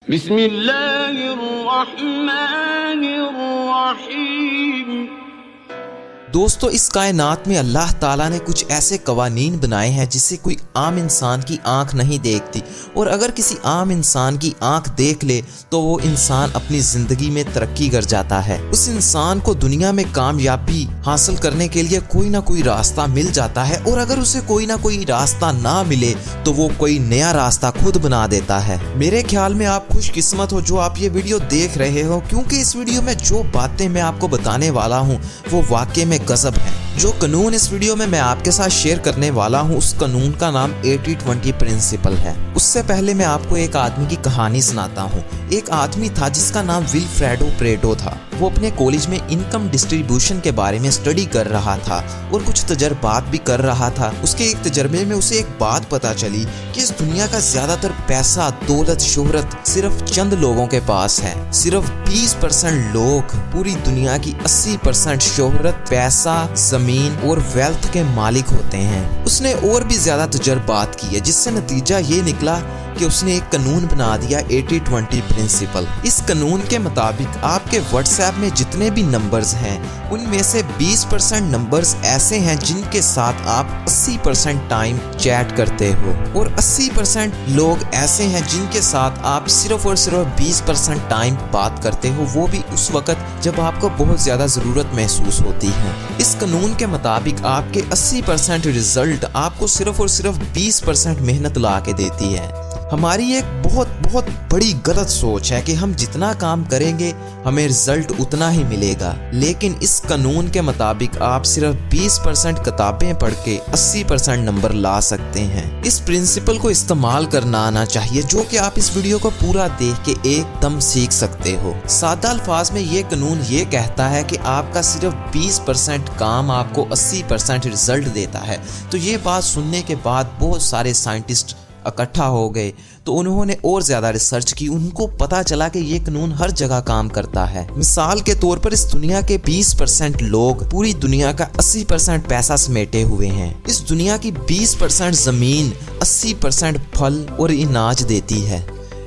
بسم اللہ الرحمن الرحیم۔ دوستو، اس کائنات میں اللہ تعالیٰ نے کچھ ایسے قوانین بنائے ہیں جسے کوئی عام انسان کی آنکھ نہیں دیکھتی، اور اگر کسی عام انسان کی آنکھ دیکھ لے تو وہ انسان اپنی زندگی میں ترقی کر جاتا ہے۔ اس انسان کو دنیا میں کامیابی حاصل کرنے کے لیے کوئی نہ کوئی راستہ مل جاتا ہے، اور اگر اسے کوئی نہ کوئی راستہ نہ ملے تو وہ کوئی نیا راستہ خود بنا دیتا ہے۔ میرے خیال میں آپ خوش قسمت ہو جو آپ یہ ویڈیو دیکھ رہے ہو، کیونکہ اس ویڈیو میں جو باتیں میں آپ کو بتانے والا ہوں وہ واقعے میں غضب ہے۔ جو قانون اس ویڈیو میں آپ کے ساتھ شیئر کرنے والا ہوں، اس قانون کا نام 80-20 پرنسپل ہے۔ اس سے پہلے میں آپ کو ایک آدمی کی کہانی سناتا ہوں۔ ایک آدمی تھا جس کا نام ولفریڈو پریٹو تھا۔ وہ اپنے کالج میں انکم ڈسٹریبیوشن کے بارے میں اسٹڈی کر رہا تھا اور کچھ تجربات بھی کر رہا تھا۔ اس کے ایک تجربے میں اسے ایک بات پتا چلی کہ اس دنیا کا زیادہ تر پیسہ، دولت، شہرت صرف چند لوگوں کے پاس ہے۔ صرف 20% لوگ پوری دنیا کی 80% شہرت، پیسہ، زمین اور ویلتھ کے مالک ہوتے ہیں۔ اس نے اور بھی زیادہ تجربات کیے، جس سے نتیجہ یہ نکلا کہ اس نے ایک قانون بنا دیا، 80-20 پرنسپل۔ اس قانون کے مطابق آپ کے واٹس ایپ میں جتنے بھی نمبرز ہیں، ان میں سے 20% نمبرز ایسے ہیں جن کے ساتھ آپ 80% ٹائم چیٹ کرتے ہو، اور 80% لوگ ایسے ہیں جن کے ساتھ آپ صرف اور صرف 20% ٹائم بات کرتے ہو، وہ بھی اس وقت جب آپ کو بہت زیادہ ضرورت محسوس ہوتی ہے۔ اس قانون کے مطابق آپ کے 80% رزلٹ آپ کو صرف اور صرف 20% محنت لا کے دیتی ہے۔ ہماری ایک بہت بڑی غلط سوچ ہے کہ ہم جتنا کام کریں گے ہمیں رزلٹ اتنا ہی ملے گا، لیکن اس قانون کے مطابق آپ صرف 20% کتابیں پڑھ کے 80% نمبر لا سکتے ہیں۔ اس پرنسپل کو استعمال کرنا آنا چاہیے، جو کہ آپ اس ویڈیو کو پورا دیکھ کے ایک دم سیکھ سکتے ہو۔ سادہ الفاظ میں یہ قانون یہ کہتا ہے کہ آپ کا صرف 20% کام آپ کو 80% رزلٹ دیتا ہے۔ تو یہ بات سننے کے بعد بہت سارے سائنٹسٹ اکٹھا ہو گئے، تو انہوں نے اور زیادہ ریسرچ کی۔ ان کو پتا چلا کہ یہ قانون ہر جگہ کام کرتا ہے۔ مثال کے طور پر اس دنیا کے 20% لوگ پوری دنیا کا 80% پیسہ سمیٹے ہوئے ہیں۔ اس دنیا کی 20% زمین 80% پھل اور اناج دیتی ہے۔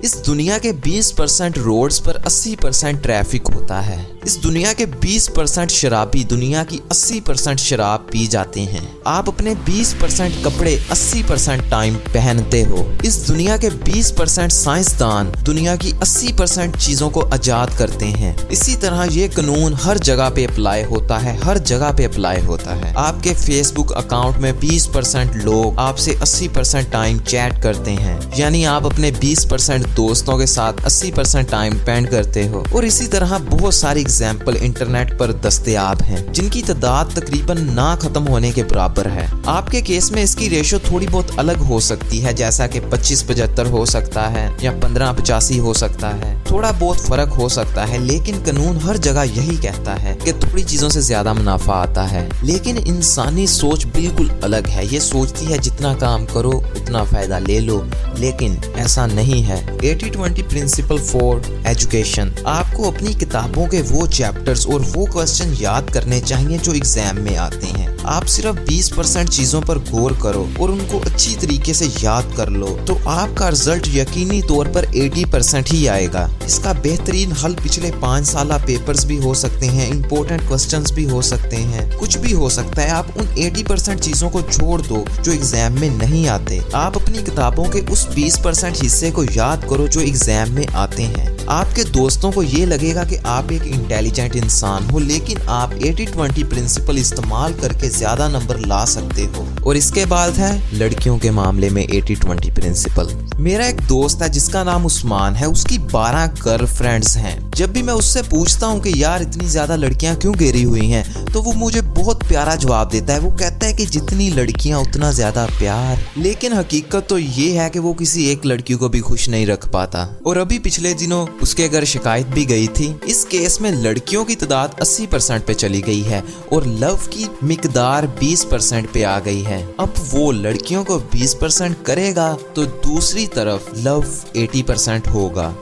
اس دنیا کے 20% روڈز پر 80% ٹریفک ہوتا ہے۔ اس دنیا کے 20% شرابی دنیا کی 80% شراب پی جاتے ہیں۔ آپ اپنے 20% کپڑے 80% ٹائم پہنتے ہو۔ اس دنیا کے 20% سائنسدان دنیا کی 80% چیزوں کو ایجاد کرتے ہیں۔ اسی طرح یہ قانون ہر جگہ پہ اپلائی ہوتا ہے، ہر جگہ پہ اپلائی ہوتا ہے۔ آپ کے فیس بک اکاؤنٹ میں 20% لوگ آپ سے 80% ٹائم چیٹ کرتے ہیں، یعنی آپ اپنے 20% دوستوں کے ساتھ 80% ٹائم اسپینڈ کرتے ہو۔ اور اسی طرح بہت ساری اگزامپل انٹرنیٹ پر دستیاب ہیں، جن کی تعداد تقریباً نہ ختم ہونے کے برابر ہے۔ آپ کے کیس میں اس کی ریشو تھوڑی بہت الگ ہو سکتی ہے، جیسا کہ 25-75 ہو سکتا ہے یا 15-85 ہو سکتا ہے، تھوڑا بہت فرق ہو سکتا ہے، لیکن قانون ہر جگہ یہی کہتا ہے کہ تھوڑی چیزوں سے زیادہ منافع آتا ہے۔ لیکن انسانی سوچ بالکل الگ ہے، یہ سوچتی ہے جتنا کام کرو اتنا فائدہ لے لو، لیکن ایسا نہیں ہے۔ 80-20 پرنسپل فار ایجوکیشن۔ آپ کو اپنی کتابوں کے وہ چیپٹرز اور وہ کوسچن یاد کرنے چاہیے جو ایگزام میں آتے ہیں۔ آپ صرف 20% چیزوں پر غور کرو اور ان کو اچھی طریقے سے یاد کر لو، تو آپ کا رزلٹ یقینی طور پر 80% ہی آئے گا۔ اس کا بہترین حل پچھلے 5 سالہ پیپرز بھی ہو سکتے ہیں، امپورٹنٹ کوسچنز بھی ہو سکتے ہیں، کچھ بھی ہو سکتا ہے۔ آپ ان 80% چیزوں کو چھوڑ دو جو ایگزام میں نہیں آتے۔ آپ اپنی کتابوں کے اس 20% حصے کو یاد کرو جو ایگزام میں آتے ہیں۔ آپ کے دوستوں کو یہ لگے گا کہ آپ ایک انٹیلیجنٹ انسان ہو، لیکن آپ 80-20 پرنسپل استعمال کر کے زیادہ نمبر لا سکتے ہو۔ اور اس کے بعد ہے لڑکیوں کے معاملے میں 80-20 پرنسپل۔ میرا ایک دوست ہے جس کا نام عثمان ہے، اس کی 12 گرل فرینڈز ہیں۔ جب بھی میں اس سے پوچھتا ہوں کہ یار اتنی زیادہ لڑکیاں کیوں گھیری ہوئی ہیں، تو وہ مجھے بہت پیارا جواب دیتا ہے۔ وہ کہتا ہے کہ جتنی لڑکیاں اتنا زیادہ پیار، لیکن حقیقت تو یہ ہے کہ وہ کسی ایک لڑکی کو بھی خوش نہیں رکھ پاتا۔ اور ابھی پچھلے دنوں اس کے گھر شکایت بھی گئی تھی۔ اس کیس میں لڑکیوں کی تعداد 80% پہ چلی گئی ہے اور لو کی مقدار 20% پہ آ گئی ہے۔ اب وہ لڑکیوں کو 20% کرے گا تو دوسری طرف لو 80% ہوگا۔